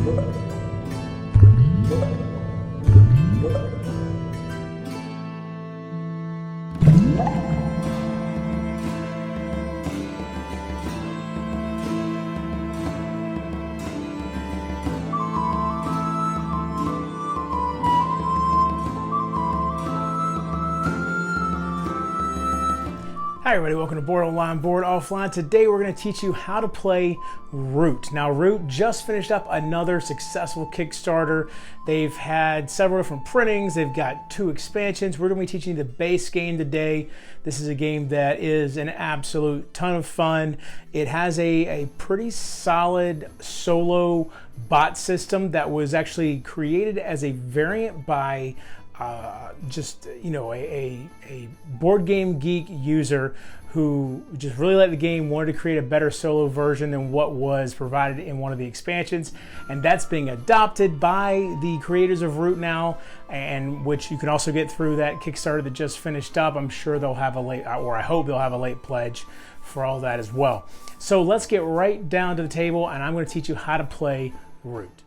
Hi everybody, welcome to Board Online, Board Offline. Today we're going to teach you how to play Root. Now Root just finished up another successful Kickstarter. They've had several different printings, they've got 2 expansions. We're going to be teaching you the base game today. This is a game that is an absolute ton of fun. It has a pretty solid solo bot system that was actually created as a variant by a board game geek user who just really liked the game, wanted to create a better solo version than what was provided in one of the expansions, and that's being adopted by the creators of Root now, and which you can also get through that Kickstarter that just finished up. I'm sure they'll have a late, or I hope they'll have a late pledge for all that as well. So let's get right down to the table, and I'm going to teach you how to play Root.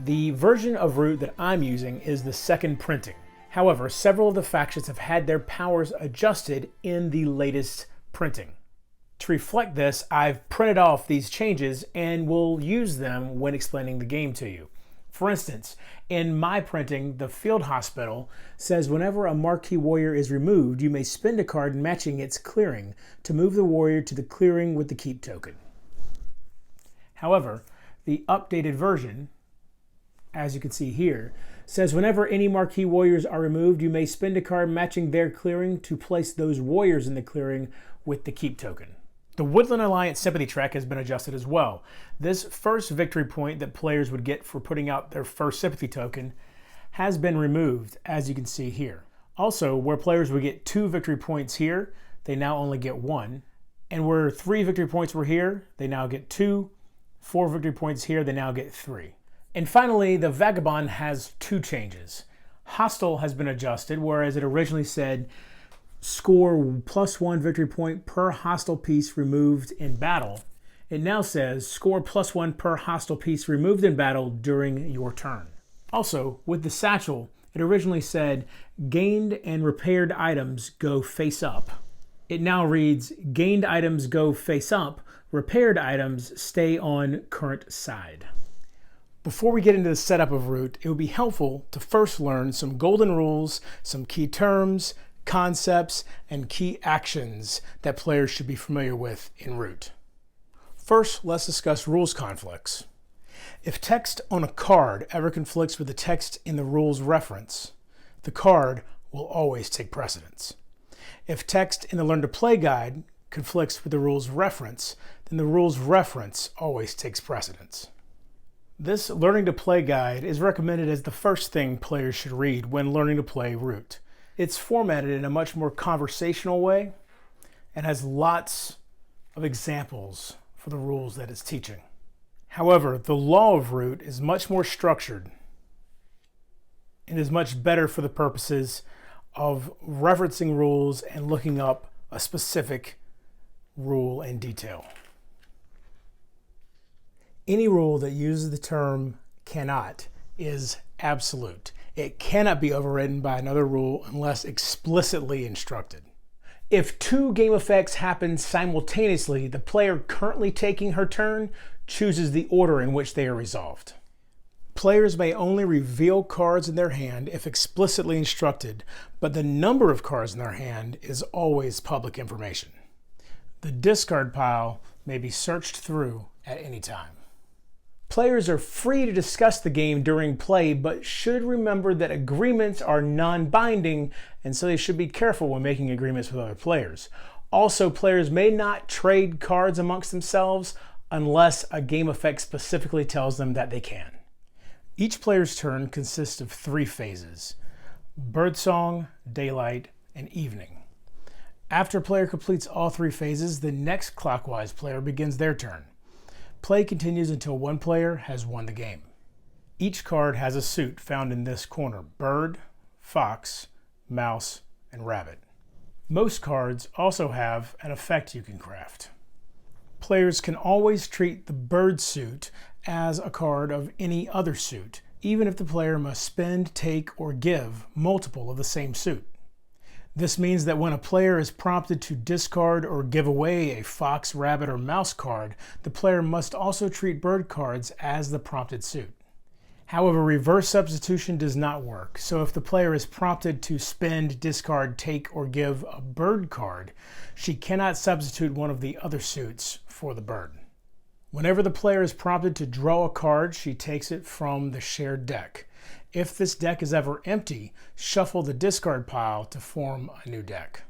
The version of Root that I'm using is the second printing. However, several of the factions have had their powers adjusted in the latest printing. To reflect this, I've printed off these changes and will use them when explaining the game to you. For instance, in my printing, the Field Hospital says whenever a marquee warrior is removed, you may spend a card matching its clearing to move the warrior to the clearing with the keep token. However, the updated version, as you can see here, says whenever any marquee warriors are removed, you may spend a card matching their clearing to place those warriors in the clearing with the keep token. The Woodland Alliance sympathy track has been adjusted as well. This first victory point that players would get for putting out their first sympathy token has been removed, as you can see here. Also, where players would get 2 victory points here, they now only get 1. And where 3 victory points were here, they now get 2. 4 victory points here, they now get 3. And finally, the Vagabond has 2 changes. Hostile has been adjusted, whereas it originally said score +1 victory point per hostile piece removed in battle. It now says score +1 per hostile piece removed in battle during your turn. Also, with the satchel, it originally said gained and repaired items go face up. It now reads gained items go face up, repaired items stay on current side. Before we get into the setup of Root, it would be helpful to first learn some golden rules, some key terms, concepts, and key actions that players should be familiar with in Root. First, let's discuss rules conflicts. If text on a card ever conflicts with the text in the rules reference, the card will always take precedence. If text in the Learn to Play guide conflicts with the rules reference, then the rules reference always takes precedence. This Learning to Play guide is recommended as the first thing players should read when learning to play Root. It's formatted in a much more conversational way and has lots of examples for the rules that it's teaching. However, the law of Root is much more structured and is much better for the purposes of referencing rules and looking up a specific rule in detail. Any rule that uses the term cannot is absolute. It cannot be overridden by another rule unless explicitly instructed. If 2 game effects happen simultaneously, the player currently taking her turn chooses the order in which they are resolved. Players may only reveal cards in their hand if explicitly instructed, but the number of cards in their hand is always public information. The discard pile may be searched through at any time. Players are free to discuss the game during play, but should remember that agreements are non-binding, and so they should be careful when making agreements with other players. Also, players may not trade cards amongst themselves unless a game effect specifically tells them that they can. Each player's turn consists of 3 phases: Birdsong, Daylight, and Evening. After a player completes all 3 phases, the next clockwise player begins their turn. Play continues until one player has won the game. Each card has a suit found in this corner: bird, fox, mouse, and rabbit. Most cards also have an effect you can craft. Players can always treat the bird suit as a card of any other suit, even if the player must spend, take, or give multiple of the same suit. This means that when a player is prompted to discard or give away a fox, rabbit, or mouse card, the player must also treat bird cards as the prompted suit. However, reverse substitution does not work, so if the player is prompted to spend, discard, take, or give a bird card, she cannot substitute one of the other suits for the bird. Whenever the player is prompted to draw a card, she takes it from the shared deck. If this deck is ever empty, shuffle the discard pile to form a new deck.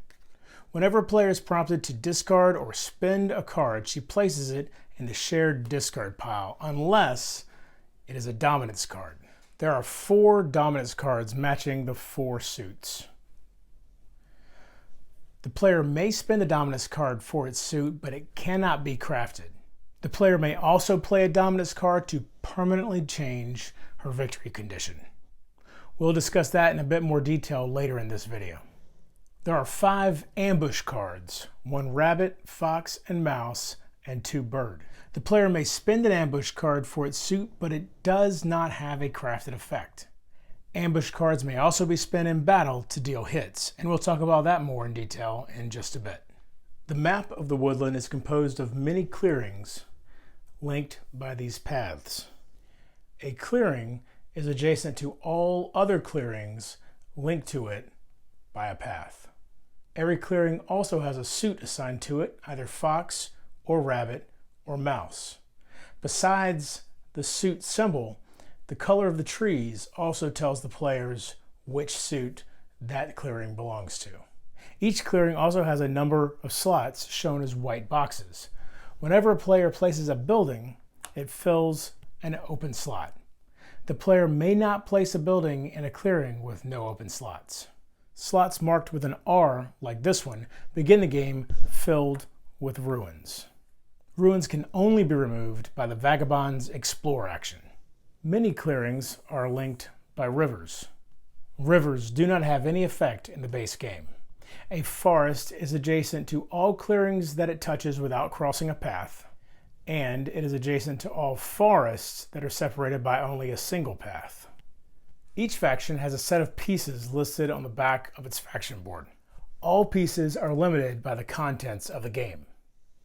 Whenever a player is prompted to discard or spend a card, she places it in the shared discard pile, unless it is a dominance card. There are 4 dominance cards matching the 4 suits. The player may spend a dominance card for its suit, but it cannot be crafted. The player may also play a dominance card to permanently change her victory condition. We'll discuss that in a bit more detail later in this video. There are 5 ambush cards, 1 rabbit, fox, and mouse, and 2 bird. The player may spend an ambush card for its suit, but it does not have a crafted effect. Ambush cards may also be spent in battle to deal hits, and we'll talk about that more in detail in just a bit. The map of the woodland is composed of many clearings linked by these paths. A clearing is adjacent to all other clearings linked to it by a path. Every clearing also has a suit assigned to it, either fox or rabbit or mouse. Besides the suit symbol, the color of the trees also tells the players which suit that clearing belongs to. Each clearing also has a number of slots shown as white boxes. Whenever a player places a building, it fills an open slot. The player may not place a building in a clearing with no open slots. Slots marked with an R, like this one, begin the game filled with ruins. Ruins can only be removed by the Vagabond's Explore action. Many clearings are linked by rivers. Rivers do not have any effect in the base game. A forest is adjacent to all clearings that it touches without crossing a path, and it is adjacent to all forests that are separated by only a single path. Each faction has a set of pieces listed on the back of its faction board. All pieces are limited by the contents of the game.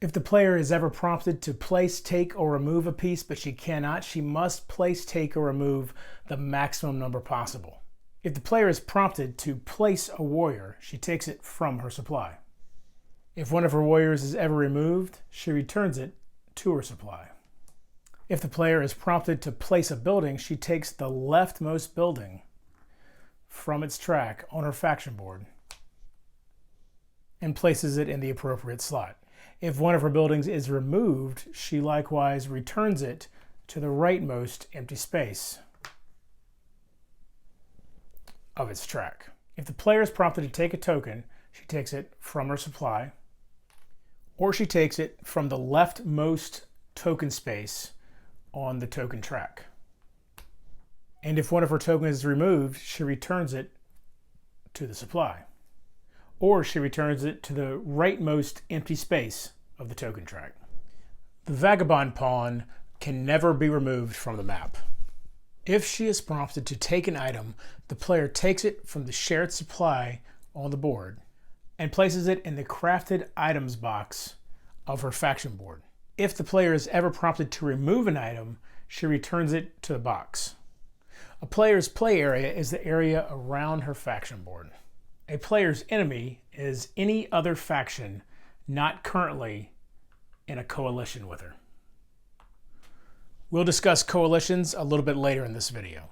If the player is ever prompted to place, take, or remove a piece, but she cannot, she must place, take, or remove the maximum number possible. If the player is prompted to place a warrior, she takes it from her supply. If one of her warriors is ever removed, she returns it to her supply. If the player is prompted to place a building, she takes the leftmost building from its track on her faction board and places it in the appropriate slot. If one of her buildings is removed, she likewise returns it to the rightmost empty space of its track. If the player is prompted to take a token, she takes it from her supply, or she takes it from the leftmost token space on the token track. And if one of her tokens is removed, she returns it to the supply, or she returns it to the rightmost empty space of the token track. The Vagabond pawn can never be removed from the map. If she is prompted to take an item, the player takes it from the shared supply on the board and places it in the crafted items box of her faction board. If the player is ever prompted to remove an item, she returns it to the box. A player's play area is the area around her faction board. A player's enemy is any other faction not currently in a coalition with her. We'll discuss coalitions a little bit later in this video.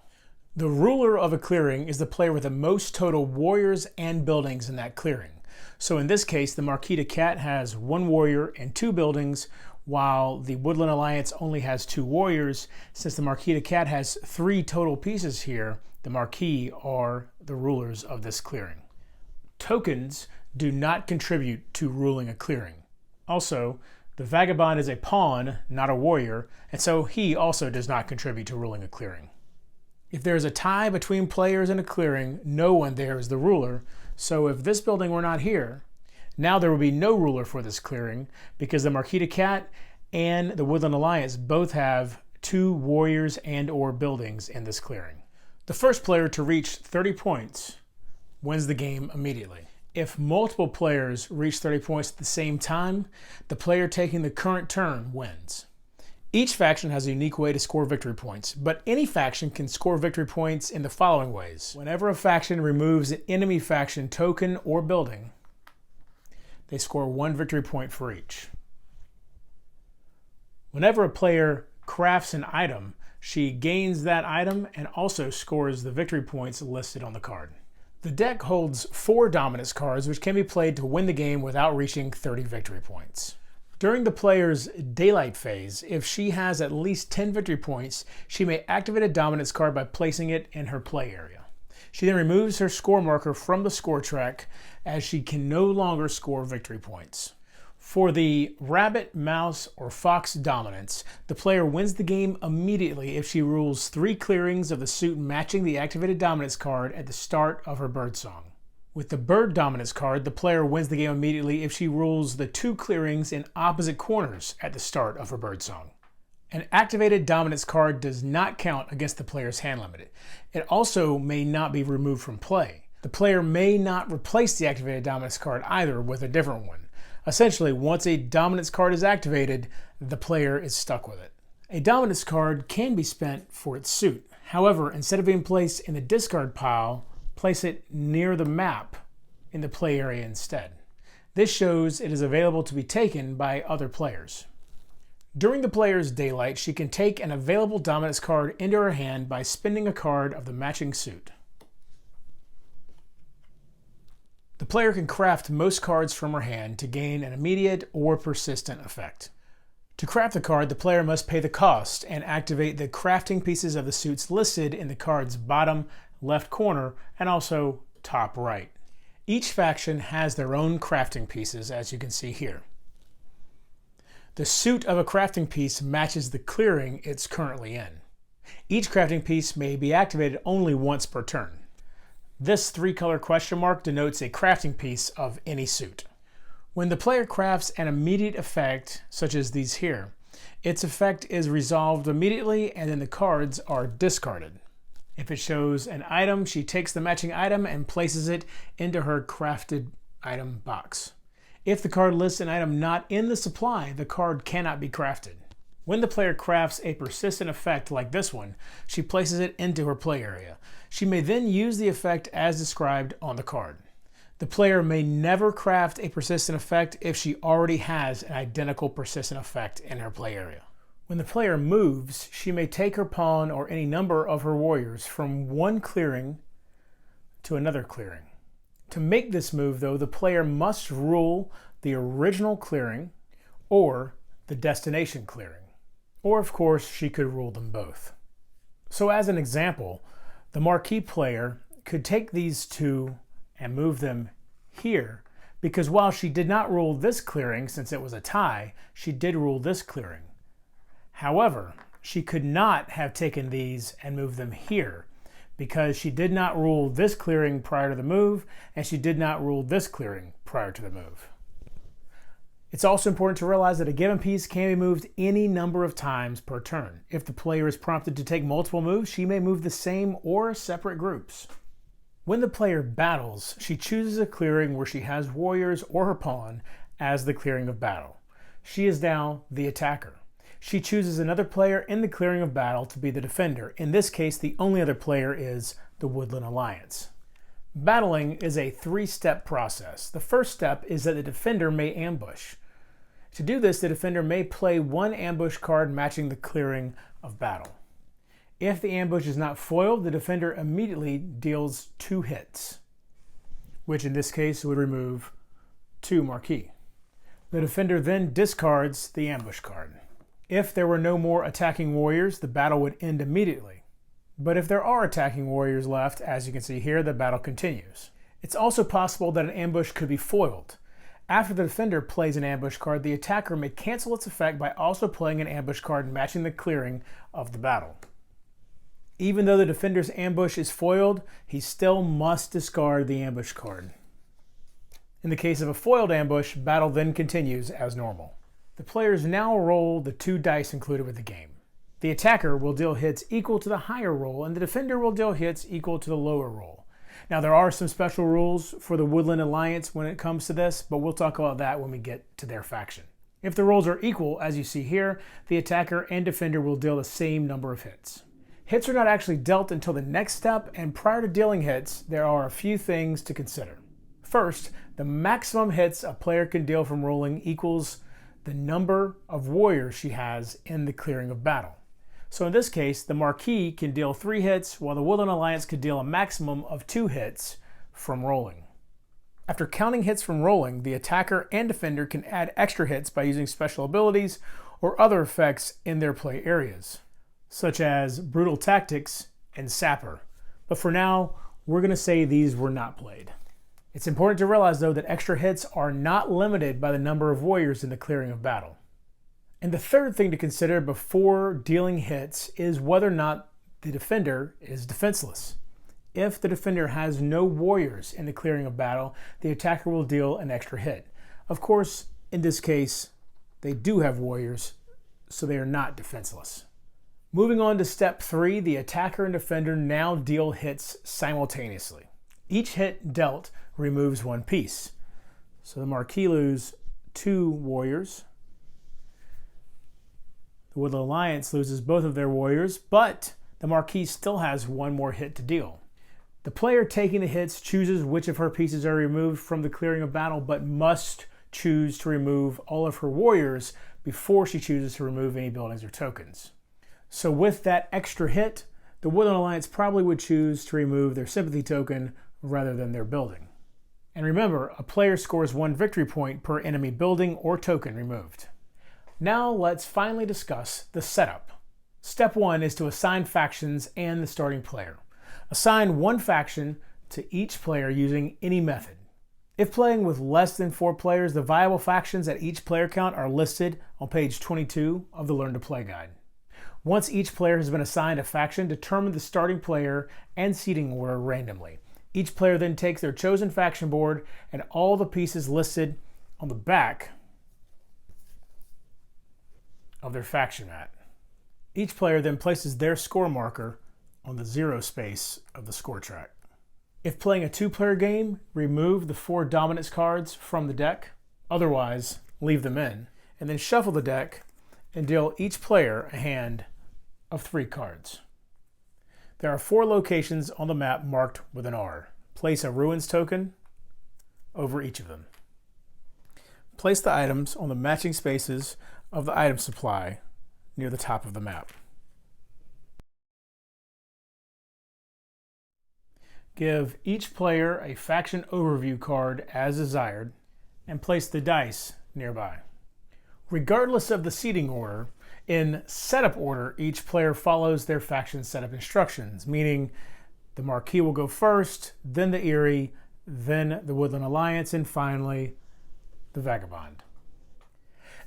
The ruler of a clearing is the player with the most total warriors and buildings in that clearing. So in this case, the Marquis Cat has 1 warrior and 2 buildings, while the Woodland Alliance only has 2 warriors. Since the Marquis Cat has 3 total pieces here, the Marquis are the rulers of this clearing. Tokens do not contribute to ruling a clearing. Also, the Vagabond is a pawn, not a warrior, and so he also does not contribute to ruling a clearing. If there is a tie between players in a clearing, no one there is the ruler, so if this building were not here, now there would be no ruler for this clearing because the Marquis Cat and the Woodland Alliance both have 2 warriors and/or buildings in this clearing. The first player to reach 30 points wins the game immediately. If multiple players reach 30 points at the same time, the player taking the current turn wins. Each faction has a unique way to score victory points, but any faction can score victory points in the following ways. Whenever a faction removes an enemy faction token or building, they score 1 victory point for each. Whenever a player crafts an item, she gains that item and also scores the victory points listed on the card. The deck holds 4 dominance cards which can be played to win the game without reaching 30 victory points. During the player's daylight phase, if she has at least 10 victory points, she may activate a dominance card by placing it in her play area. She then removes her score marker from the score track as she can no longer score victory points. For the rabbit, mouse, or fox dominance, the player wins the game immediately if she rules 3 clearings of the suit matching the activated dominance card at the start of her Birdsong. With the bird dominance card, the player wins the game immediately if she rules the 2 clearings in opposite corners at the start of her Birdsong. An activated dominance card does not count against the player's hand limit. It also may not be removed from play. The player may not replace the activated dominance card either with a different one. Essentially, once a dominance card is activated, the player is stuck with it. A dominance card can be spent for its suit. However, instead of being placed in the discard pile, place it near the map in the play area instead. This shows it is available to be taken by other players. During the player's daylight, she can take an available dominance card into her hand by spending a card of the matching suit. The player can craft most cards from her hand to gain an immediate or persistent effect. To craft the card, the player must pay the cost and activate the crafting pieces of the suits listed in the card's bottom left corner and also top right. Each faction has their own crafting pieces, as you can see here. The suit of a crafting piece matches the clearing it's currently in. Each crafting piece may be activated only once per turn. This 3-color question mark denotes a crafting piece of any suit. When the player crafts an immediate effect, such as these here, its effect is resolved immediately and then the cards are discarded. If it shows an item, she takes the matching item and places it into her crafted item box. If the card lists an item not in the supply, the card cannot be crafted. When the player crafts a persistent effect like this one, she places it into her play area. She may then use the effect as described on the card. The player may never craft a persistent effect if she already has an identical persistent effect in her play area. When the player moves, she may take her pawn or any number of her warriors from one clearing to another clearing. To make this move, though, the player must rule the original clearing or the destination clearing. Or, of course, she could rule them both. So as an example, the marquee player could take these 2 and move them here, because while she did not rule this clearing since it was a tie, she did rule this clearing. However, she could not have taken these and moved them here because she did not rule this clearing prior to the move and she did not rule this clearing prior to the move. It's also important to realize that a given piece can be moved any number of times per turn. If the player is prompted to take multiple moves, she may move the same or separate groups. When the player battles, she chooses a clearing where she has warriors or her pawn as the clearing of battle. She is now the attacker. She chooses another player in the clearing of battle to be the defender. In this case, the only other player is the Woodland Alliance. Battling is a 3-step process. The first step is that the defender may ambush. To do this, the defender may play 1 ambush card matching the clearing of battle. If the ambush is not foiled, the defender immediately deals 2 hits, which in this case would remove 2 marquee. The defender then discards the ambush card. If there were no more attacking warriors, the battle would end immediately. But if there are attacking warriors left, as you can see here, the battle continues. It's also possible that an ambush could be foiled. After the defender plays an ambush card, the attacker may cancel its effect by also playing an ambush card matching the clearing of the battle. Even though the defender's ambush is foiled, he still must discard the ambush card. In the case of a foiled ambush, battle then continues as normal. The players now roll the 2 dice included with the game. The attacker will deal hits equal to the higher roll, and the defender will deal hits equal to the lower roll. Now, there are some special rules for the Woodland Alliance when it comes to this, but we'll talk about that when we get to their faction. If the rolls are equal, as you see here, the attacker and defender will deal the same number of hits. Hits are not actually dealt until the next step, and prior to dealing hits, there are a few things to consider. First, the maximum hits a player can deal from rolling equals the number of warriors she has in the clearing of battle. So in this case, the Marquis can deal 3 hits, while the Woodland Alliance could deal a maximum of 2 hits from rolling. After counting hits from rolling, the attacker and defender can add extra hits by using special abilities or other effects in their play areas, such as Brutal Tactics and Sapper. But for now, we're going to say these were not played. It's important to realize, though, that extra hits are not limited by the number of warriors in the clearing of battle. And the third thing to consider before dealing hits is whether or not the defender is defenseless. If the defender has no warriors in the clearing of battle, the attacker will deal an extra hit. Of course, in this case, they do have warriors, so they are not defenseless. Moving on to step 3, the attacker and defender now deal hits simultaneously. Each hit dealt removes 1 piece. So the Marquis lose 2 warriors. The Woodland Alliance loses both of their warriors, but the Marquis still has 1 more hit to deal. The player taking the hits chooses which of her pieces are removed from the clearing of battle, but must choose to remove all of her warriors before she chooses to remove any buildings or tokens. So with that extra hit, the Woodland Alliance probably would choose to remove their sympathy token rather than their building. And remember, a player scores 1 victory point per enemy building or token removed. Now let's finally discuss the setup. Step 1 is to assign factions and the starting player. Assign 1 faction to each player using any method. If playing with less than 4 players, the viable factions at each player count are listed on page 22 of the Learn to Play guide. Once each player has been assigned a faction, determine the starting player and seating order randomly. Each player then takes their chosen faction board and all the pieces listed on the back of their faction mat. Each player then places their score marker on the 0 space of the score track. If playing a 2-player game, remove the 4 dominance cards from the deck. Otherwise, leave them in. And then shuffle the deck and deal each player a hand of 3 cards. There are 4 locations on the map marked with an R. Place a ruins token over each of them. Place the items on the matching spaces of the item supply near the top of the map. Give each player a faction overview card as desired and place the dice nearby. Regardless of the seating order, in setup order, each player follows their faction setup instructions, meaning the Marquis will go first, then the EYRIE, then the Woodland Alliance, and finally the Vagabond.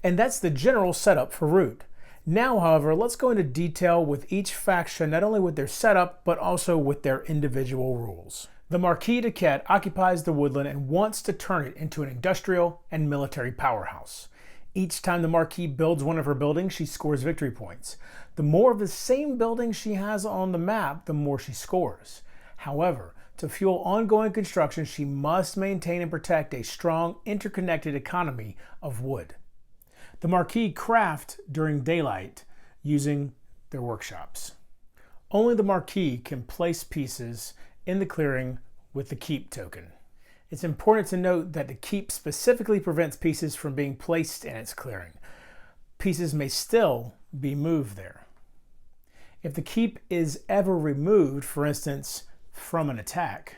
And that's the general setup for Root. Now, however, let's go into detail with each faction, not only with their setup, but also with their individual rules. The Marquis de Quette occupies the Woodland and wants to turn it into an industrial and military powerhouse. Each time the Marquis builds one of her buildings, she scores victory points. The more of the same buildings she has on the map, the more she scores. However, to fuel ongoing construction, she must maintain and protect a strong, interconnected economy of wood. The Marquis craft during daylight using their workshops. Only the Marquis can place pieces in the clearing with the keep token. It's important to note that the keep specifically prevents pieces from being placed in its clearing. Pieces may still be moved there. If the keep is ever removed, for instance, from an attack,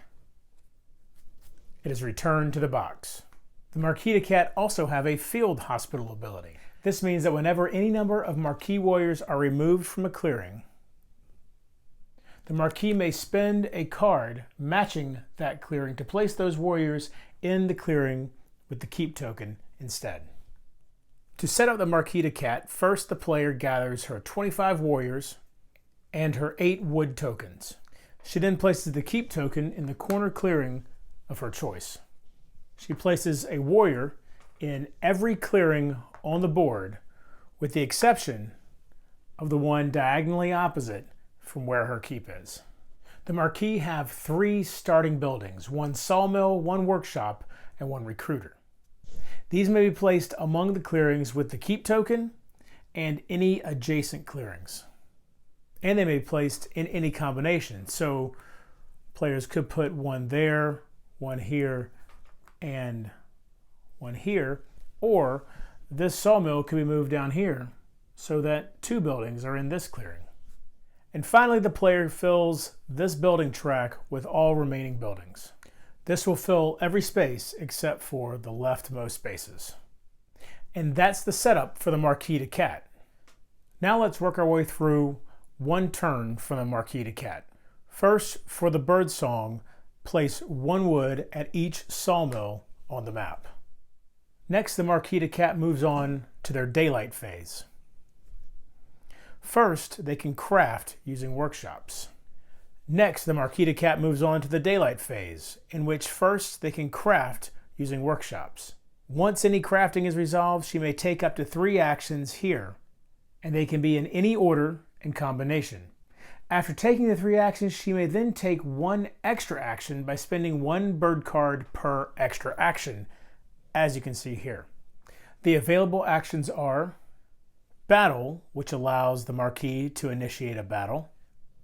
it is returned to the box. The Marquis de Quette also have a field hospital ability. This means that whenever any number of Marquis warriors are removed from a clearing, the Marquis may spend a card matching that clearing to place those warriors in the clearing with the keep token instead. To set up the Marquis de Quette, first the player gathers her 25 warriors and her 8 wood tokens. She then places the keep token in the corner clearing of her choice. She places a warrior in every clearing on the board, with the exception of the one diagonally opposite from where her keep is. The Marquis have 3 starting buildings, 1 sawmill, 1 workshop, and 1 recruiter. These may be placed among the clearings with the keep token and any adjacent clearings. And they may be placed in any combination. So players could put 1 there, 1 here, and 1 here, or this sawmill could be moved down here so that 2 buildings are in this clearing. And finally, the player fills this building track with all remaining buildings. This will fill every space except for the leftmost spaces. And that's the setup for the Marquis to Cat. Now let's work our way through one turn from the Marquis to Cat. First, for the Birdsong, place 1 wood at each sawmill on the map. Next, the Marquis to Cat moves on to their daylight phase. First, they can craft using workshops. Next, the Marquis to Cat moves on to the daylight phase, in which first they can craft using workshops. Once any crafting is resolved, she may take up to 3 actions here, and they can be in any order and combination. After taking the 3 actions, she may then take 1 extra action by spending 1 bird card per extra action, as you can see here. The available actions are Battle, which allows the Marquis to initiate a battle.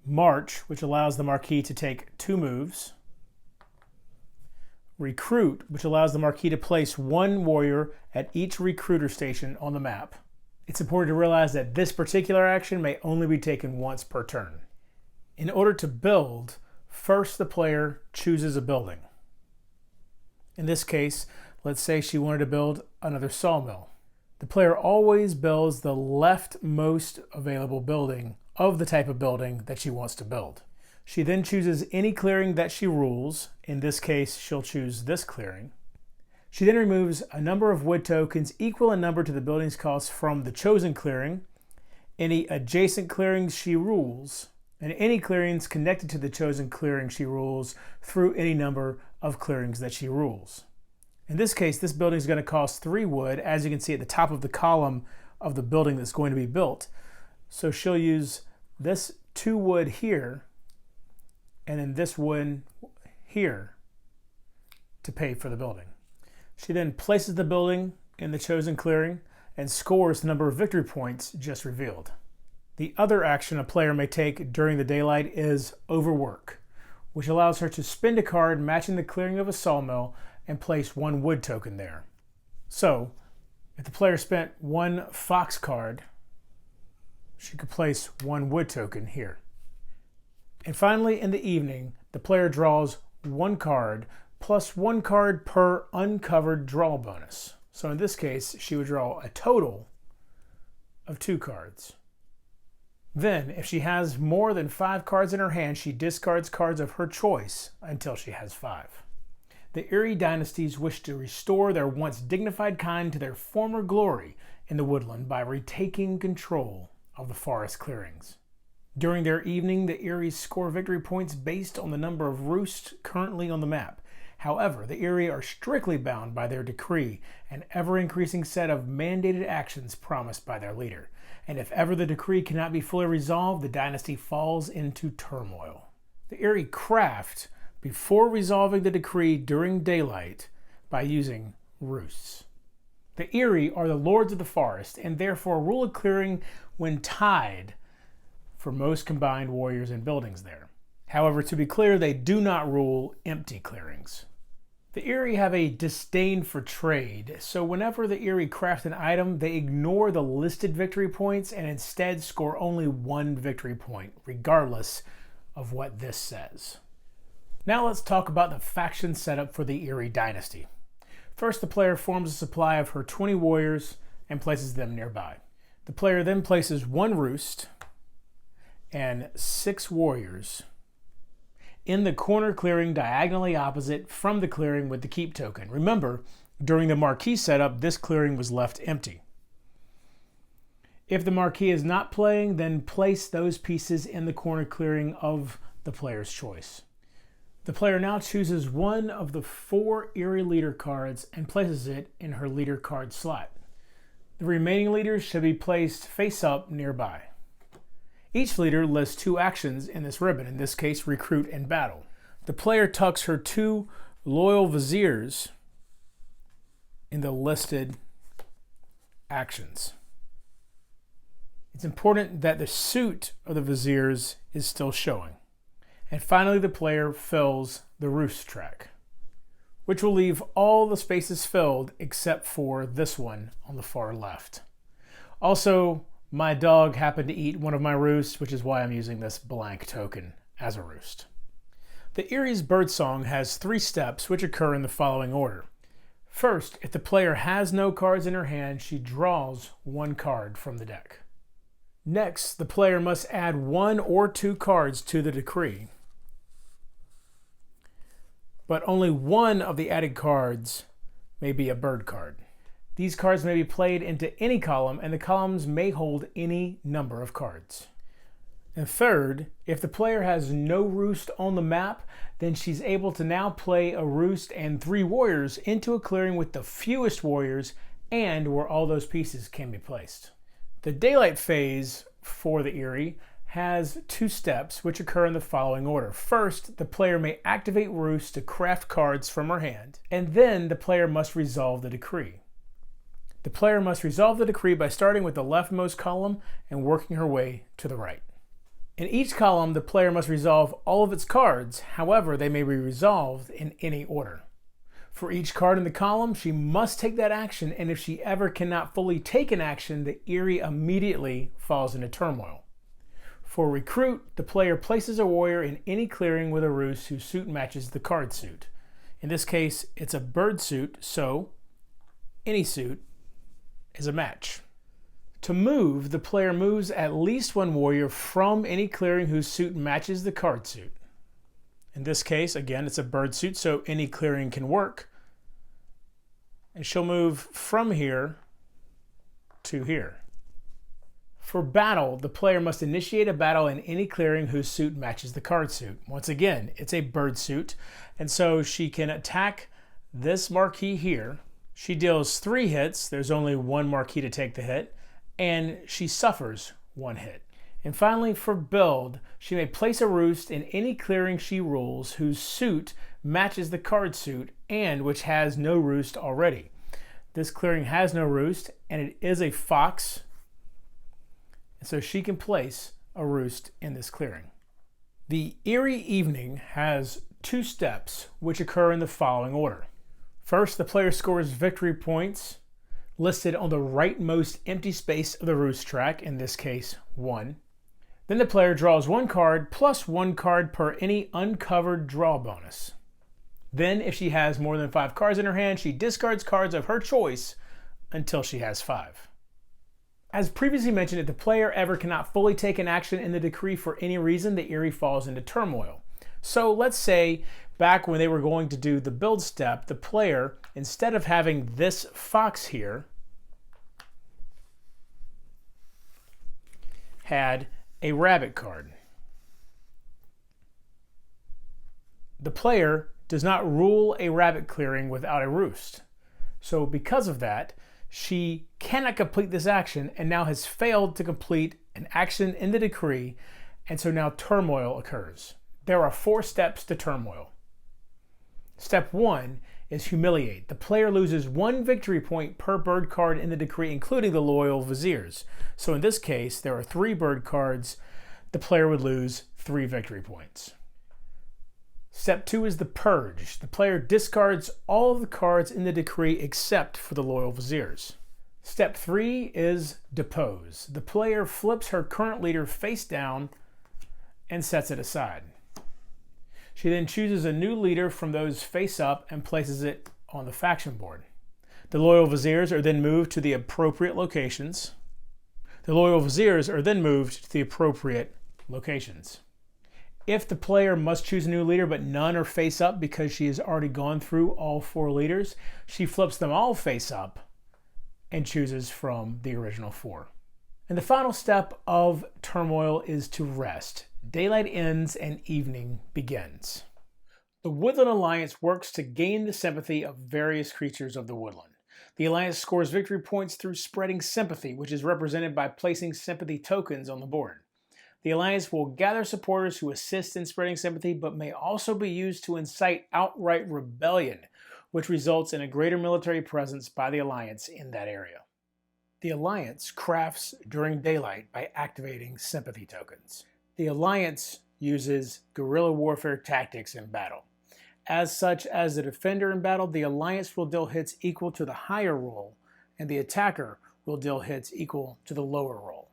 March, which allows the Marquis to take 2 moves. Recruit, which allows the Marquis to place 1 warrior at each recruiter station on the map. It's important to realize that this particular action may only be taken once per turn. In order to build, first the player chooses a building. In this case, let's say she wanted to build another sawmill. The player always builds the leftmost available building of the type of building that she wants to build. She then chooses any clearing that she rules. In this case, she'll choose this clearing. She then removes a number of wood tokens equal in number to the building's cost from the chosen clearing, any adjacent clearings she rules, and any clearings connected to the chosen clearing she rules through any number of clearings that she rules. In this case, this building is going to cost 3 wood, as you can see at the top of the column of the building that's going to be built. So she'll use this 2 wood here, and then this wood here to pay for the building. She then places the building in the chosen clearing and scores the number of victory points just revealed. The other action a player may take during the daylight is Overwork, which allows her to spend a card matching the clearing of a sawmill and place 1 wood token there. So, if the player spent 1 fox card, she could place 1 wood token here. And finally, in the evening, the player draws 1 card plus 1 card per uncovered draw bonus. So in this case, she would draw a total of 2 cards. Then, if she has more than 5 cards in her hand, she discards cards of her choice until she has 5. The EYRIE dynasties wish to restore their once dignified kind to their former glory in the woodland by retaking control of the forest clearings. During their evening, the EYRIEs score victory points based on the number of roosts currently on the map. However, the EYRIE are strictly bound by their decree, an ever-increasing set of mandated actions promised by their leader. And if ever the decree cannot be fully resolved, the dynasty falls into turmoil. The EYRIE craft before resolving the decree during daylight by using roosts. The EYRIE are the lords of the forest and therefore rule a clearing when tied for most combined warriors and buildings there. However, to be clear, they do not rule empty clearings. The EYRIE have a disdain for trade, so whenever the EYRIE craft an item, they ignore the listed victory points and instead score only 1 victory point, regardless of what this says. Now let's talk about the faction setup for the EYRIE dynasty. First, the player forms a supply of her 20 warriors and places them nearby. The player then places 1 roost and 6 warriors in the corner clearing diagonally opposite from the clearing with the keep token. Remember, during the Marquis setup, this clearing was left empty. If the Marquis is not playing, then place those pieces in the corner clearing of the player's choice. The player now chooses 1 of the 4 EYRIE leader cards and places it in her leader card slot. The remaining leaders should be placed face up nearby. Each leader lists 2 actions in this ribbon, in this case recruit and battle. The player tucks her 2 loyal viziers in the listed actions. It's important that the suit of the viziers is still showing. And finally, the player fills the roost track, which will leave all the spaces filled except for this one on the far left. Also, my dog happened to eat one of my roosts, which is why I'm using this blank token as a roost. The EYRIE's Birdsong has 3 steps which occur in the following order. First, if the player has no cards in her hand, she draws 1 card from the deck. Next, the player must add 1 or 2 cards to the decree, but only one of the added cards may be a bird card. These cards may be played into any column, and the columns may hold any number of cards. And third, if the player has no roost on the map, then she's able to now play a roost and 3 warriors into a clearing with the fewest warriors and where all those pieces can be placed. The daylight phase for the EYRIE has 2 steps which occur in the following order. First, the player may activate roost to craft cards from her hand, and then the player must resolve the decree. The player must resolve the decree by starting with the leftmost column and working her way to the right. In each column, the player must resolve all of its cards. However, they may be resolved in any order. For each card in the column, she must take that action, and if she ever cannot fully take an action, the EYRIE immediately falls into turmoil. For recruit, the player places a warrior in any clearing with a roost whose suit matches the card suit. In this case, it's a bird suit, so any suit is a match. To move, the player moves at least 1 warrior from any clearing whose suit matches the card suit. In this case, again, it's a bird suit, so any clearing can work. And she'll move from here to here. For battle, the player must initiate a battle in any clearing whose suit matches the card suit. Once again, it's a bird suit, and so she can attack this marquee here. She deals 3 hits, there's only 1 marquee to take the hit, and she suffers 1 hit. And finally, for build, she may place a roost in any clearing she rules whose suit matches the card suit and which has no roost already. This clearing has no roost, and it is a fox, and so she can place a roost in this clearing. The EYRIE evening has 2 steps which occur in the following order. First, the player scores victory points listed on the rightmost empty space of the roost track, in this case 1. Then the player draws 1 card plus 1 card per any uncovered draw bonus. Then, if she has more than 5 cards in her hand, she discards cards of her choice until she has 5. As previously mentioned, if the player ever cannot fully take an action in the decree for any reason, the EYRIE falls into turmoil. So let's say back when they were going to do the build step, the player, instead of having this fox here, had a rabbit card. The player does not rule a rabbit clearing without a roost. So because of that, she cannot complete this action and now has failed to complete an action in the decree, and so now turmoil occurs. There are 4 steps to turmoil. Step 1 is humiliate. The player loses 1 victory point per bird card in the decree, including the loyal viziers. So in this case, there are 3 bird cards. The player would lose 3 victory points. Step 2 is the purge. The player discards all of the cards in the decree except for the loyal viziers. Step 3 is depose. The player flips her current leader face down and sets it aside. She then chooses a new leader from those face up and places it on the faction board. The loyal viziers are then moved to the appropriate locations. The loyal viziers are then moved to the appropriate locations. If the player must choose a new leader but none are face up because she has already gone through all 4 leaders, she flips them all face up and chooses from the original 4. And the final step of turmoil is to rest. Daylight ends and evening begins. The Woodland Alliance works to gain the sympathy of various creatures of the woodland. The Alliance scores victory points through spreading sympathy, which is represented by placing sympathy tokens on the board. The alliance will gather supporters who assist in spreading sympathy, but may also be used to incite outright rebellion, which results in a greater military presence by the alliance in that area. The alliance crafts during daylight by activating sympathy tokens. The alliance uses guerrilla warfare tactics in battle. As such, as the defender in battle, the alliance will deal hits equal to the higher roll, and the attacker will deal hits equal to the lower roll.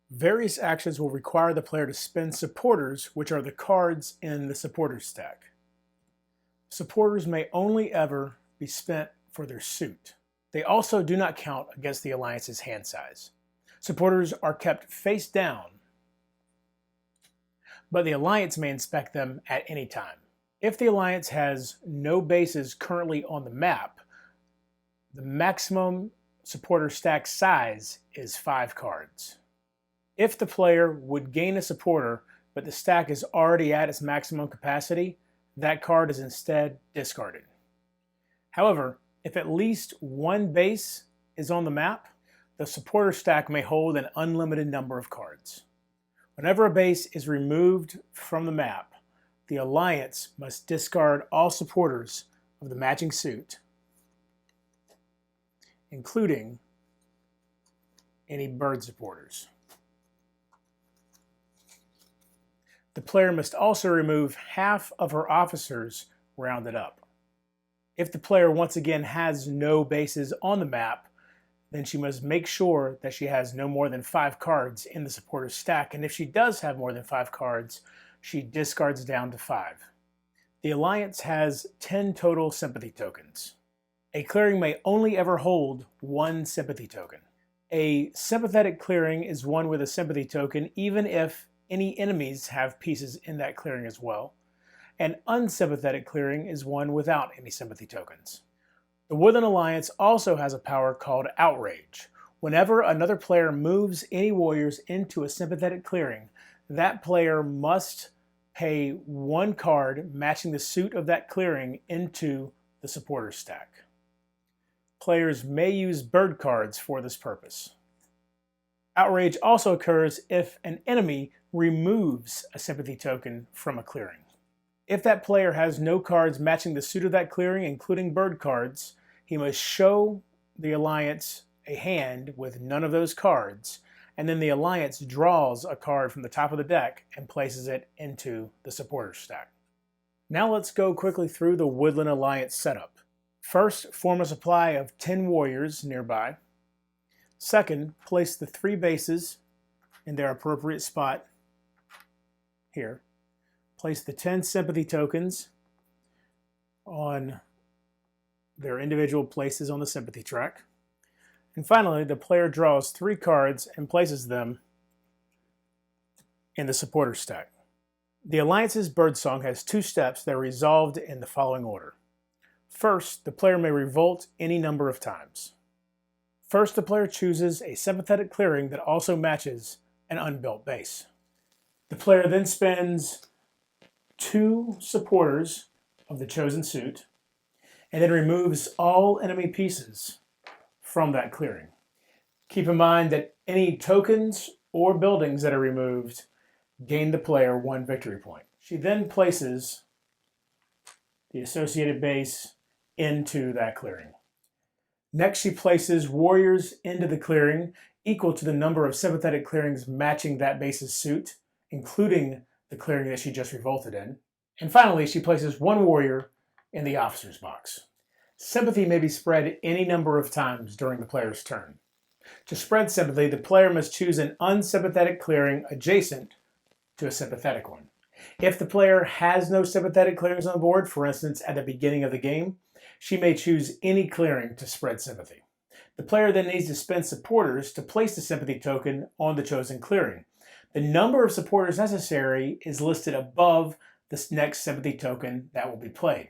Various actions will require the player to spend supporters, which are the cards in the supporters stack. Supporters may only ever be spent for their suit. They also do not count against the alliance's hand size. Supporters are kept face down, but the alliance may inspect them at any time. If the alliance has no bases currently on the map, the maximum supporter stack size is 5 cards. If the player would gain a supporter, but the stack is already at its maximum capacity, that card is instead discarded. However, if at least one base is on the map, the supporter stack may hold an unlimited number of cards. Whenever a base is removed from the map, the alliance must discard all supporters of the matching suit, including any bird supporters. The player must also remove half of her officers rounded up. If the player once again has no bases on the map, then she must make sure that she has no more than 5 cards in the supporter's stack, and if she does have more than 5 cards, she discards down to 5. The alliance has 10 total sympathy tokens. A clearing may only ever hold 1 sympathy token. A sympathetic clearing is one with a sympathy token, even if any enemies have pieces in that clearing as well. An unsympathetic clearing is one without any sympathy tokens. The Woodland Alliance also has a power called Outrage. Whenever another player moves any warriors into a sympathetic clearing, that player must pay 1 card matching the suit of that clearing into the supporter stack. Players may use bird cards for this purpose. Outrage also occurs if an enemy removes a sympathy token from a clearing. If that player has no cards matching the suit of that clearing, including bird cards, he must show the alliance a hand with none of those cards, and then the alliance draws a card from the top of the deck and places it into the supporter stack. Now let's go quickly through the Woodland Alliance setup. First, form a supply of 10 warriors nearby. Second, place the 3 bases in their appropriate spot here. Place the 10 sympathy tokens on their individual places on the sympathy track. And finally, the player draws 3 cards and places them in the supporter stack. The Alliance's Birdsong has 2 steps that are resolved in the following order. First, the player may revolt any number of times. First, the player chooses a sympathetic clearing that also matches an unbuilt base. The player then spends 2 supporters of the chosen suit and then removes all enemy pieces from that clearing. Keep in mind that any tokens or buildings that are removed gain the player 1 victory point. She then places the associated base into that clearing. Next, she places warriors into the clearing equal to the number of sympathetic clearings matching that base's suit, including the clearing that she just revolted in. And finally, she places 1 warrior in the officer's box. Sympathy may be spread any number of times during the player's turn. To spread sympathy, the player must choose an unsympathetic clearing adjacent to a sympathetic one. If the player has no sympathetic clearings on the board, for instance at the beginning of the game, she may choose any clearing to spread sympathy. The player then needs to spend supporters to place the sympathy token on the chosen clearing. The number of supporters necessary is listed above the next sympathy token that will be played.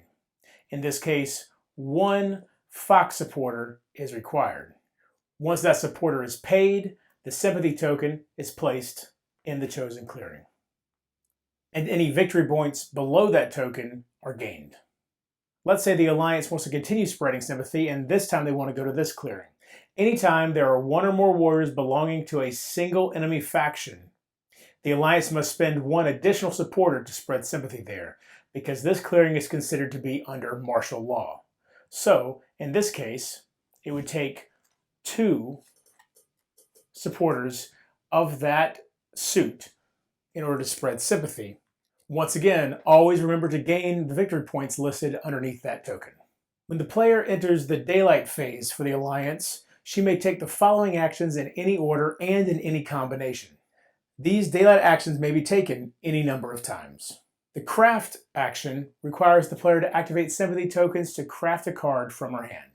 In this case, 1 fox supporter is required. Once that supporter is paid, the sympathy token is placed in the chosen clearing. And any victory points below that token are gained. Let's say the Alliance wants to continue spreading sympathy, and this time they want to go to this clearing. Anytime there are 1 or more warriors belonging to a single enemy faction, The Alliance must spend one additional supporter to spread sympathy there, because this clearing is considered to be under martial law. So, in this case, it would take 2 supporters of that suit in order to spread sympathy. Once again, always remember to gain the victory points listed underneath that token. When the player enters the daylight phase for the Alliance, she may take the following actions in any order and in any combination. These daylight actions may be taken any number of times. The craft action requires the player to activate sympathy tokens to craft a card from her hand.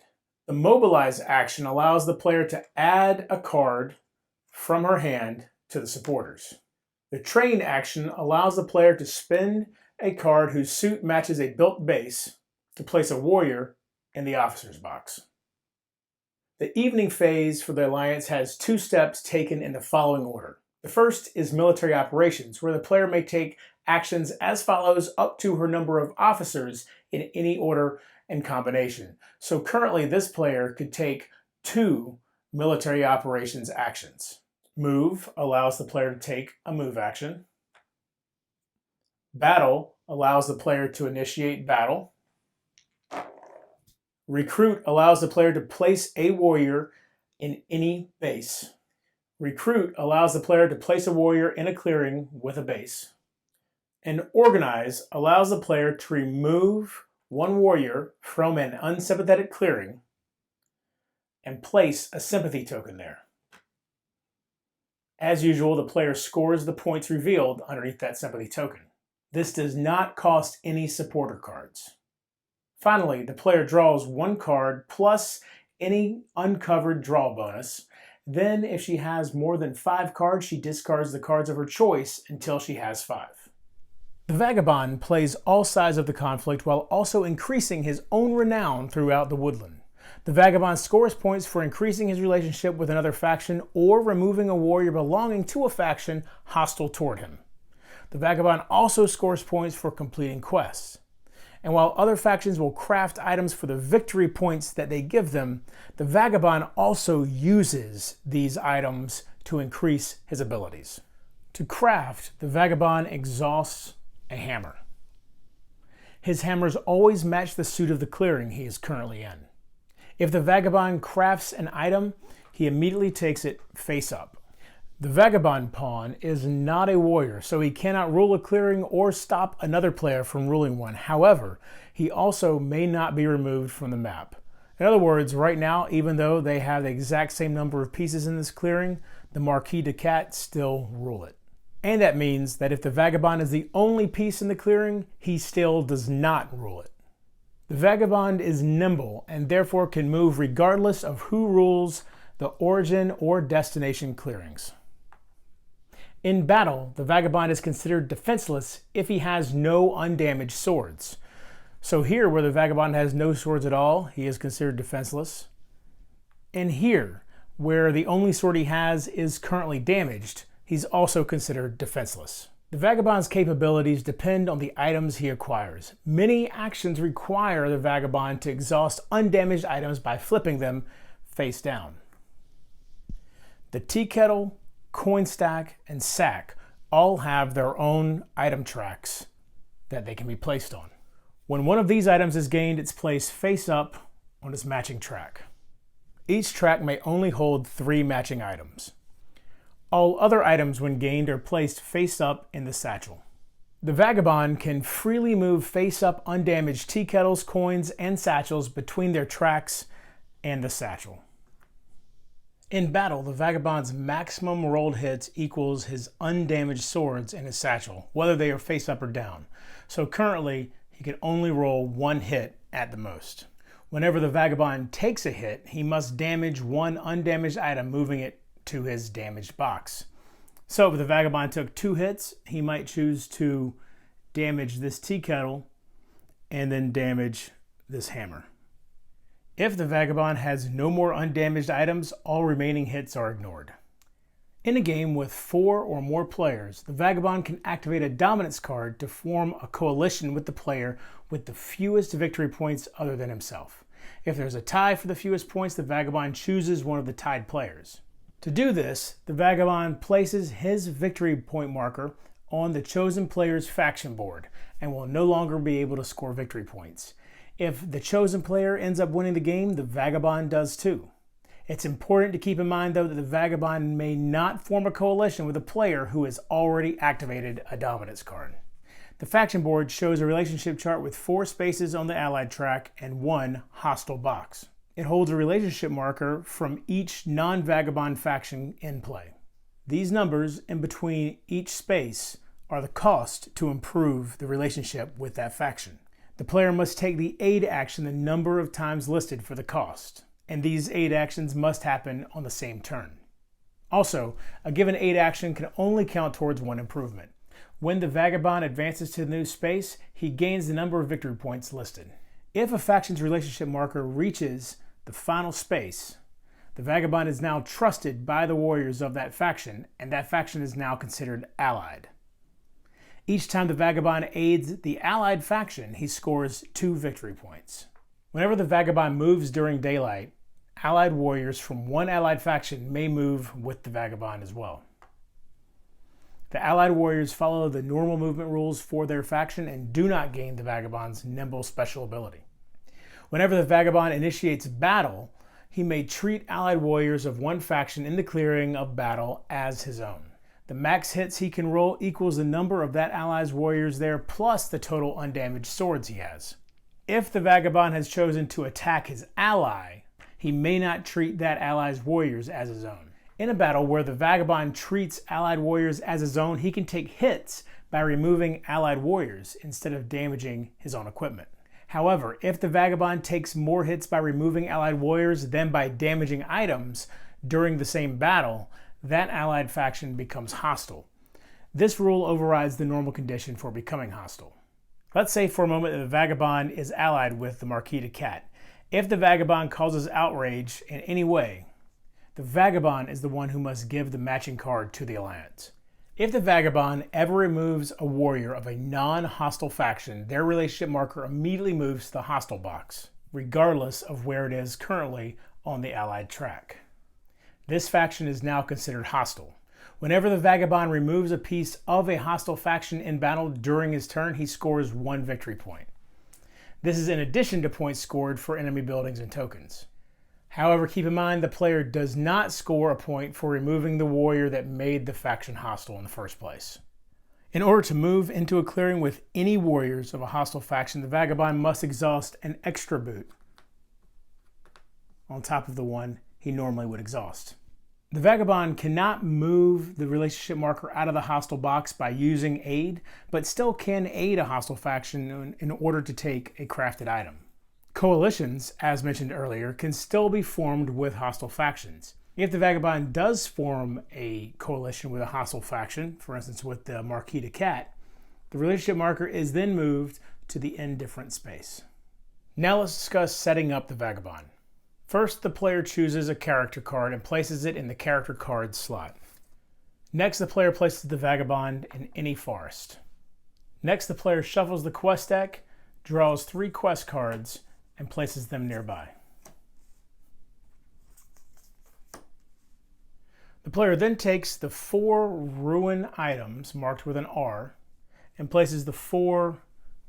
The mobilize action allows the player to add a card from her hand to the supporters. The train action allows the player to spend a card whose suit matches a built base to place a warrior in the officer's box. The evening phase for the Alliance has 2 steps taken in the following order. The first is military operations, where the player may take actions as follows up to her number of officers in any order and combination. So currently this player could take 2 military operations actions. Move allows the player to take a move action. Battle allows the player to initiate battle. Recruit allows the player to place a warrior in any base. Recruit allows the player to place a warrior in a clearing with a base. And Organize allows the player to remove 1 warrior from an unsympathetic clearing and place a sympathy token there. As usual, the player scores the points revealed underneath that sympathy token. This does not cost any supporter cards. Finally, the player draws 1 card plus any uncovered draw bonus. Then, if she has more than 5 cards, she discards the cards of her choice until she has 5. The Vagabond plays all sides of the conflict while also increasing his own renown throughout the woodland. The Vagabond scores points for increasing his relationship with another faction or removing a warrior belonging to a faction hostile toward him. The Vagabond also scores points for completing quests. And while other factions will craft items for the victory points that they give them, the Vagabond also uses these items to increase his abilities. To craft, the Vagabond exhausts a hammer. His hammers always match the suit of the clearing he is currently in. If the Vagabond crafts an item, he immediately takes it face up. The Vagabond pawn is not a warrior, so he cannot rule a clearing or stop another player from ruling one. However, he also may not be removed from the map. In other words, right now, even though they have the exact same number of pieces in this clearing, the Marquis de Cat still rule it. And that means that if the Vagabond is the only piece in the clearing, he still does not rule it. The Vagabond is nimble and therefore can move regardless of who rules the origin or destination clearings. In battle, the Vagabond is considered defenseless if he has no undamaged swords. So here, where the Vagabond has no swords at all, he is considered defenseless. And here, where the only sword he has is currently damaged, he's also considered defenseless. The Vagabond's capabilities depend on the items he acquires. Many actions require the Vagabond to exhaust undamaged items by flipping them face down. The tea kettle, coin stack, and sack all have their own item tracks that they can be placed on. When one of these items is gained, it's placed face up on its matching track. Each track may only hold 3 matching items. All other items when gained are placed face up in the satchel. The Vagabond can freely move face up undamaged tea kettles, coins, and satchels between their tracks and the satchel. In battle, the Vagabond's maximum rolled hits equals his undamaged swords in his satchel, whether they are face up or down. So currently, he can only roll 1 hit at the most. Whenever the Vagabond takes a hit, he must damage 1 undamaged item, moving it to his damaged box. So if the Vagabond took 2 hits, he might choose to damage this tea kettle and then damage this hammer. If the Vagabond has no more undamaged items, all remaining hits are ignored. In a game with 4 or more players, the Vagabond can activate a dominance card to form a coalition with the player with the fewest victory points other than himself. If there's a tie for the fewest points, the Vagabond chooses one of the tied players. To do this, the Vagabond places his victory point marker on the chosen player's faction board and will no longer be able to score victory points. If the chosen player ends up winning the game, the Vagabond does too. It's important to keep in mind, though, that the Vagabond may not form a coalition with a player who has already activated a dominance card. The faction board shows a relationship chart with 4 spaces on the allied track and 1 hostile box. It holds a relationship marker from each non-Vagabond faction in play. These numbers in between each space are the cost to improve the relationship with that faction. The player must take the aid action the number of times listed for the cost, and these aid actions must happen on the same turn. Also, a given aid action can only count towards 1 improvement. When the Vagabond advances to the new space, he gains the number of victory points listed. If a faction's relationship marker reaches the final space, the Vagabond is now trusted by the warriors of that faction, and that faction is now considered allied. Each time the Vagabond aids the allied faction, he scores 2 victory points. Whenever the Vagabond moves during daylight, allied warriors from one allied faction may move with the Vagabond as well. The allied warriors follow the normal movement rules for their faction and do not gain the Vagabond's nimble special ability. Whenever the Vagabond initiates battle, he may treat allied warriors of one faction in the clearing of battle as his own. The max hits he can roll equals the number of that ally's warriors there plus the total undamaged swords he has. If the Vagabond has chosen to attack his ally, he may not treat that ally's warriors as his own. In a battle where the Vagabond treats allied warriors as his own, he can take hits by removing allied warriors instead of damaging his own equipment. However, if the Vagabond takes more hits by removing allied warriors than by damaging items during the same battle, that allied faction becomes hostile. This rule overrides the normal condition for becoming hostile. Let's say for a moment that the Vagabond is allied with the Marquis de Cat. If the Vagabond causes outrage in any way, the Vagabond is the one who must give the matching card to the alliance. If the Vagabond ever removes a warrior of a non-hostile faction, their relationship marker immediately moves to the hostile box, regardless of where it is currently on the allied track. This faction is now considered hostile. Whenever the Vagabond removes a piece of a hostile faction in battle during his turn, he scores 1 victory point. This is in addition to points scored for enemy buildings and tokens. However, keep in mind the player does not score a point for removing the warrior that made the faction hostile in the first place. In order to move into a clearing with any warriors of a hostile faction, the Vagabond must exhaust an extra boot on top of the one he normally would exhaust. The Vagabond cannot move the relationship marker out of the hostile box by using aid, but still can aid a hostile faction in order to take a crafted item. Coalitions, as mentioned earlier, can still be formed with hostile factions. If the Vagabond does form a coalition with a hostile faction, for instance with the Marquis de Cat, the relationship marker is then moved to the indifferent space. Now let's discuss setting up the Vagabond. First, the player chooses a character card and places it in the character card slot. Next, the player places the Vagabond in any forest. Next, the player shuffles the quest deck, draws 3 quest cards, and places them nearby. The player then takes the 4 ruin items marked with an R and places the 4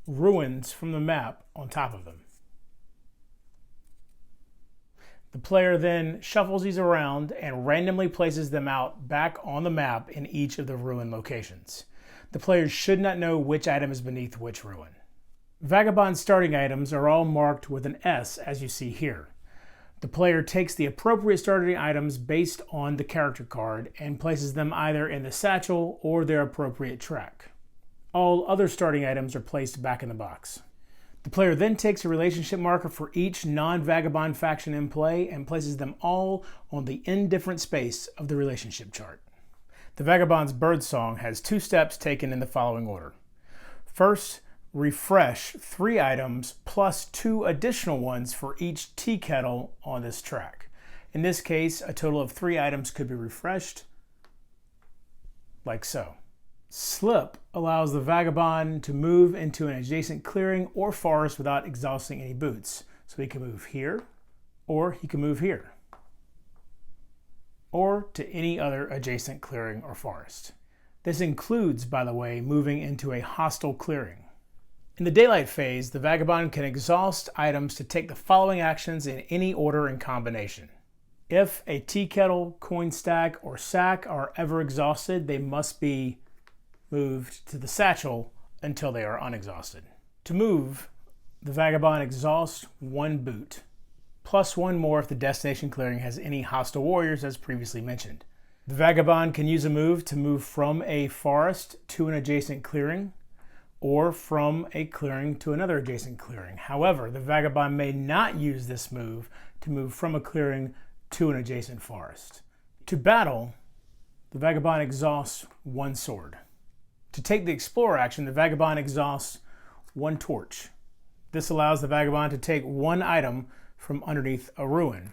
ruins from the map on top of them. The player then shuffles these around and randomly places them out back on the map in each of the ruin locations. The players should not know which item is beneath which ruin. Vagabond starting items are all marked with an S, as you see here. The player takes the appropriate starting items based on the character card and places them either in the satchel or their appropriate track. All other starting items are placed back in the box. The player then takes a relationship marker for each non-Vagabond faction in play and places them all on the indifferent space of the relationship chart. The Vagabond's Birdsong has 2 steps taken in the following order. First, refresh 3 items plus 2 additional ones for each tea kettle on this track. In this case, a total of 3 items could be refreshed, like so. Slip allows the Vagabond to move into an adjacent clearing or forest without exhausting any boots. So he can move here, or he can move here. or to any other adjacent clearing or forest. This includes, by the way, moving into a hostile clearing. In the daylight phase, the Vagabond can exhaust items to take the following actions in any order and combination. If a tea kettle, coin stack, or sack are ever exhausted, they must be moved to the satchel until they are unexhausted. To move, the Vagabond exhausts one boot, plus one more if the destination clearing has any hostile warriors as previously mentioned. The Vagabond can use a move to move from a forest to an adjacent clearing, or from a clearing to another adjacent clearing. However, the Vagabond may not use this move to move from a clearing to an adjacent forest. To battle, the Vagabond exhausts one sword. To take the Explorer action, the Vagabond exhausts one torch. This allows the Vagabond to take one item from underneath a ruin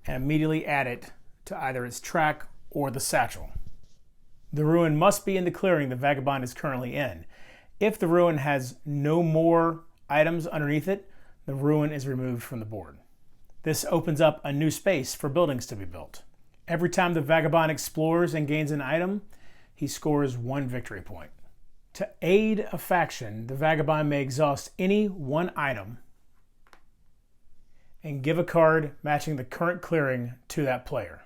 and immediately add it to either its track or the satchel. The ruin must be in the clearing the Vagabond is currently in. If the ruin has no more items underneath it, the ruin is removed from the board. This opens up a new space for buildings to be built. Every time the Vagabond explores and gains an item, he scores one victory point. To aid a faction, the Vagabond may exhaust any one item and give a card matching the current clearing to that player.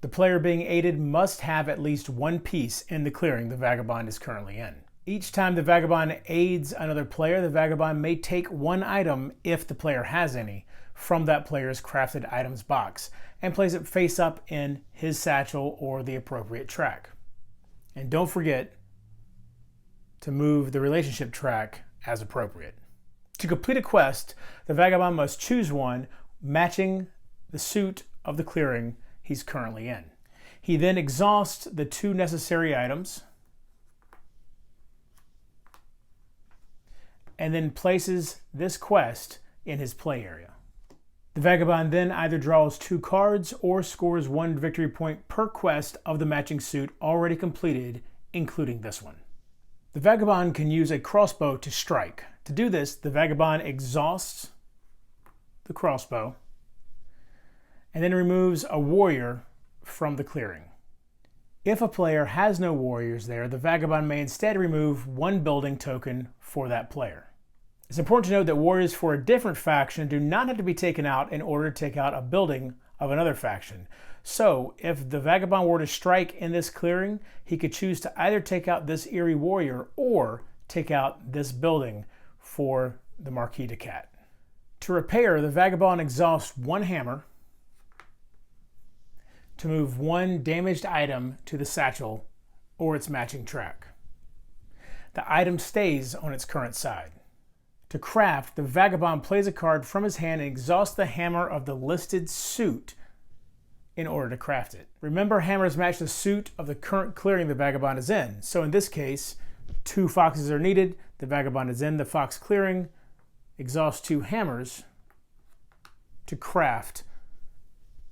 The player being aided must have at least one piece in the clearing the Vagabond is currently in. Each time the Vagabond aids another player, the Vagabond may take one item, if the player has any, from that player's crafted items box and place it face up in his satchel or the appropriate track. And don't forget to move the relationship track as appropriate. To complete a quest, the Vagabond must choose one matching the suit of the clearing he's currently in. He then exhausts the two necessary items and then places this quest in his play area. The Vagabond then either draws two cards or scores one victory point per quest of the matching suit already completed, including this one. The Vagabond can use a crossbow to strike. To do this, the Vagabond exhausts the crossbow and then removes a warrior from the clearing. If a player has no warriors there, the Vagabond may instead remove one building token for that player. It's important to note that warriors for a different faction do not have to be taken out in order to take out a building of another faction. So, if the Vagabond were to strike in this clearing, he could choose to either take out this EYRIE warrior or take out this building for the Marquis de Cat. To repair, the Vagabond exhausts one hammer to move one damaged item to the satchel or its matching track. The item stays on its current side. To craft, the Vagabond plays a card from his hand and exhausts the hammer of the listed suit in order to craft it. Remember, hammers match the suit of the current clearing the Vagabond is in. So in this case, two foxes are needed. The Vagabond is in the fox clearing, exhausts two hammers to craft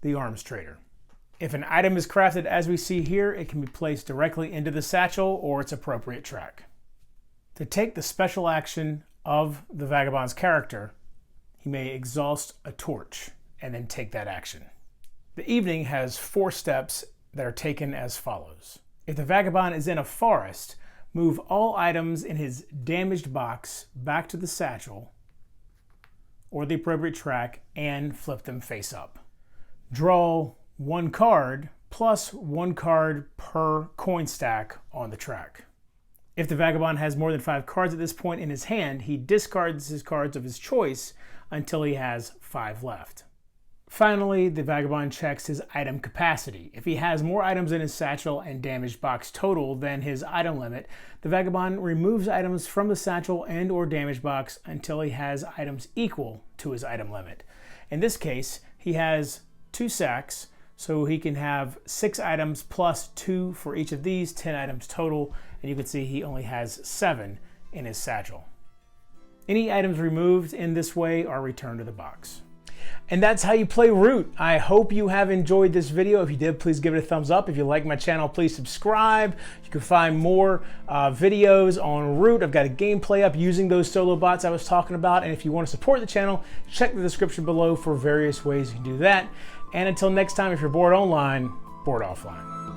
the arms trader. If an item is crafted as we see here, it can be placed directly into the satchel or its appropriate track. To take the special action of the Vagabond's character, he may exhaust a torch and then take that action. The evening has 4 steps that are taken as follows. If the Vagabond is in a forest, move all items in his damaged box back to the satchel or the appropriate track and flip them face up. Draw one card plus one card per coin stack on the track. If the Vagabond has more than 5 cards at this point in his hand, he discards his cards of his choice until he has 5 left. Finally, the Vagabond checks his item capacity. If he has more items in his satchel and damaged box total than his item limit, the Vagabond removes items from the satchel and or damaged box until he has items equal to his item limit. In this case, he has 2 sacks, so he can have 6 items plus 2 for each of these, 10 items total, and you can see he only has 7 in his satchel. Any items removed in this way are returned to the box. And that's how you play Root. I hope you have enjoyed this video. If you did, please give it a thumbs up. If you like my channel, please subscribe. You can find more videos on Root. I've got a gameplay up using those solo bots I was talking about. And if you want to support the channel, check the description below for various ways you can do that. And until next time, if you're bored online, bored offline.